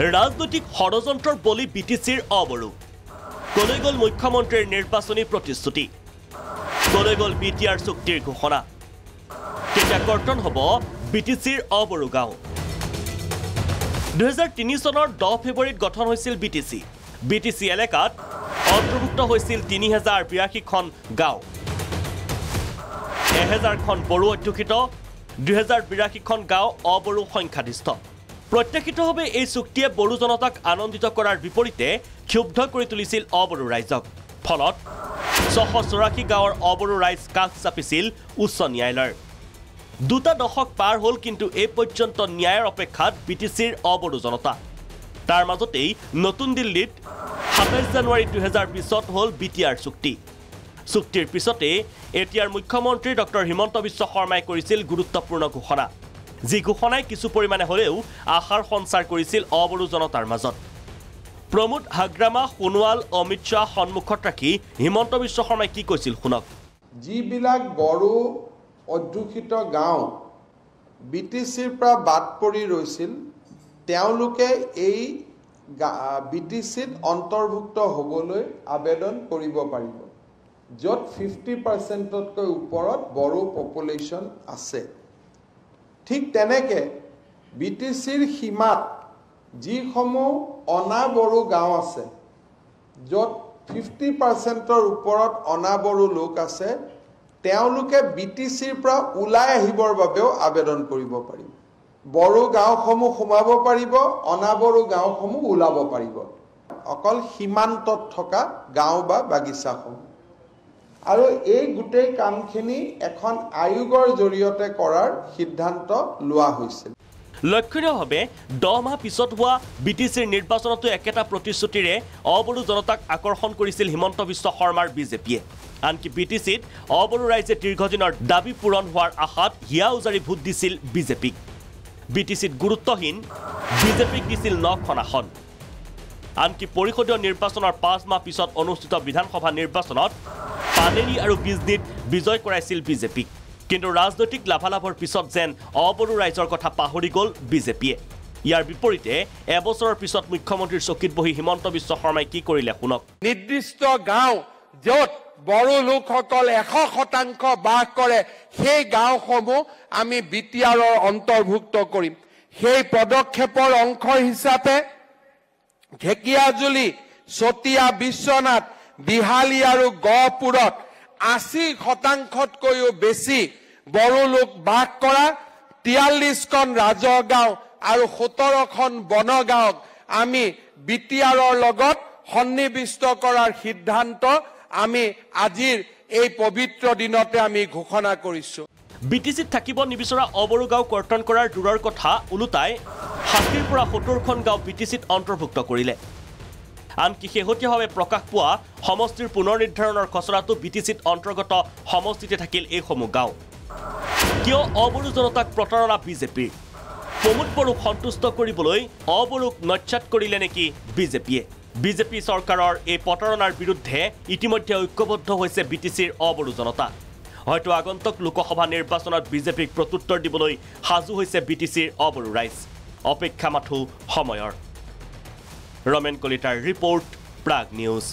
ৰাজনৈতিক ষড়যন্ত্ৰৰ বলি বিটিচিৰ অবৰু কলৈ গল মুখ্যমন্ত্ৰীৰ নিৰ্বাচনী প্ৰতিশ্ৰুতি কলৈ গল বিটিআৰ চুক্তিৰ ঘোষণা কেতিয়া কৰ্তন হ'ব বিটিচিৰ অবৰু গাঁও 2003 চনৰ 10 ফেব্ৰুৱাৰীত গঠন হৈছিল বিটিচি এলেকাত অন্তৰ্ভুক্ত হৈছিল 3082 খন গাঁও 1000 খন বড়ো অধ্যুষিত 2082 খন গাঁও অবড়ো সংখ্যাধিষ্ঠ প্ৰত্যক্ষিতভাৱে এই চুক্তিয়ে বড়ো জনতাক আনন্দিত কৰাৰ বিপৰীতে ক্ষুব্ধ কৰি তুলিছিল অবড়ো ৰাইজক ফলত 684 গাঁৱৰ অবড়ো ৰাইজ কাষ চাপিছিল উচ্চ ন্যায়ালয়ৰ দুটা দশক পাৰ হ'ল কিন্তু এই পৰ্যন্ত ন্যায়ৰ অপেক্ষাত বিটিচিৰ অবড়ো জনতা তাৰ মাজতেই নতুন দিল্লীত 27 জানুৱাৰী 2020ত হ'ল বিটিআৰ চুক্তিৰ পিছতে এতিয়াৰ মুখ্যমন্ত্ৰী ডক্টৰ হিমন্ত বিশ্ব শৰ্মাই কৰিছিল গুৰুত্বপূৰ্ণ ঘোষণা যি ঘোষণাই কিছু পৰিমাণে হলেও আশাৰ সঞ্চাৰ কৰিছিল অবড়ো জনতাৰ মাজত প্ৰমোদ হাগ্ৰামা সোণোৱাল অমিত শাহ সন্মুখত ৰাখি হিমন্ত বিশ্ব শৰ্মাই কি কৈছিল শুনক যিবিলাক বড়ো অধ্যুষিত গাঁও বিটিচিৰ পৰা বাদ পৰি ৰৈছিল তেওঁলোকে এই বিটিচিত অন্তৰ্ভুক্ত হ'বলৈ আবেদন কৰিব পাৰিব য'ত 50%তকৈ ওপৰত বড়ো পপুলেশ্যন আছে ঠিক তেনেকে বিটিচিৰ সীমাত যিসমূহ অনাবড়ো গাঁও আছে য'ত 50%ৰ ওপৰত অনাবড়ো লোক আছে তেওঁলোকে বিটিচিৰ পৰা ওলাই আহিবৰ বাবেও আবেদন কৰিব পাৰিব বড়ো গাঁওসমূহ সোমাব পাৰিব অনাবড়ো গাঁওসমূহ ওলাব পাৰিব অকল সীমান্তত থকা গাঁও বা বাগিচাসমূহ আৰু এই গোটেই কামখিনি এখন আয়োগৰ জৰিয়তে কৰাৰ সিদ্ধান্ত লোৱা হৈছিল লক্ষণীয়ভাৱে 10 মাহ পিছত হোৱা বিটিচিৰ নিৰ্বাচনতো একেটা প্ৰতিশ্ৰুতিৰে অবড়ো জনতাক আকৰ্ষণ কৰিছিল হিমন্ত বিশ্ব শৰ্মাৰ বিজেপিয়ে আনকি বিটিচিত অবড়ো ৰাইজে দীৰ্ঘদিনৰ দাবী পূৰণ হোৱাৰ আশাত হিয়া উজাৰি ভোট দিছিল বিজেপিক বিটিচিত গুৰুত্বহীন বিজেপিক দিছিল 9খন আসন আনকি পৰিষদীয় নিৰ্বাচনৰ 5 মাহ পিছত অনুষ্ঠিত বিধানসভা নিৰ্বাচনত পানেৰী আৰু বিজনীত বিজয় কৰাইছিল বিজেপিক কিন্তু ৰাজনৈতিক লাভালাভৰ পিছত যেন অবড়ো ৰাইজৰ কথা পাহৰি গ'ল বিজেপিয়ে ইয়াৰ বিপৰীতে এবছৰৰ পিছত মুখ্যমন্ত্ৰীৰ চকীত বহি হিমন্ত বিশ্ব শৰ্মাই কি কৰিলে শুনক নিৰ্দিষ্ট গাঁও য'ত বড়ো লোকসকল 100% বাস কৰে সেই গাঁওসমূহ আমি বিটিআৰৰ অন্তৰ্ভুক্ত কৰিম সেই পদক্ষেপৰ অংশ হিচাপে ঢেকিয়াজুলি চতিয়া বিশ্বনাথ বিহালী আৰু গহপুৰত 80%তকৈও বেছি বড়ো লোক বাস কৰা 43খন ৰাজহ গাঁও আৰু 17খন বনগাঁওক আমি বিটিআৰৰ লগত সন্নিবিষ্ট কৰাৰ সিদ্ধান্ত আমি আজিৰ এই পবিত্ৰ দিনতে আমি ঘোষণা কৰিছো বিটিচিত থাকিব নিবিচৰা অবড়ো গাঁও কৰ্তন কৰাৰ দূৰৰ কথা উলুটাই 60ৰ পৰা 70খন গাঁও বিটিচিত অন্তৰ্ভুক্ত কৰিলে আনকি শেহতীয়াভাৱে প্ৰকাশ পোৱা সমষ্টিৰ পুনৰ নিৰ্ধাৰণৰ খচৰাটো বিটিচিত অন্তৰ্গত সমষ্টিতে থাকিল এইসমূহ গাঁও কিয় অবড়ো জনতাক প্ৰতাৰণা বিজেপিৰ প্ৰমোদ বড়োক সন্তুষ্ট কৰিবলৈ অবড়োক নচ্ছাত কৰিলে নেকি বিজেপি চৰকাৰৰ এই প্ৰতাৰণাৰ বিৰুদ্ধে ইতিমধ্যে ঐক্যবদ্ধ হৈছে বিটিচিৰ অবড়ো জনতা হয়তো আগন্তুক লোকসভা নিৰ্বাচনত বিজেপিক প্ৰত্যুত্তৰ দিবলৈ সাজু হৈছে বিটিচিৰ অবড়ো ৰাইজ অপেক্ষা মাথো সময়ৰ ৰমেন কলিতাৰ ৰিপৰ্ট প্ৰাগ নিউজ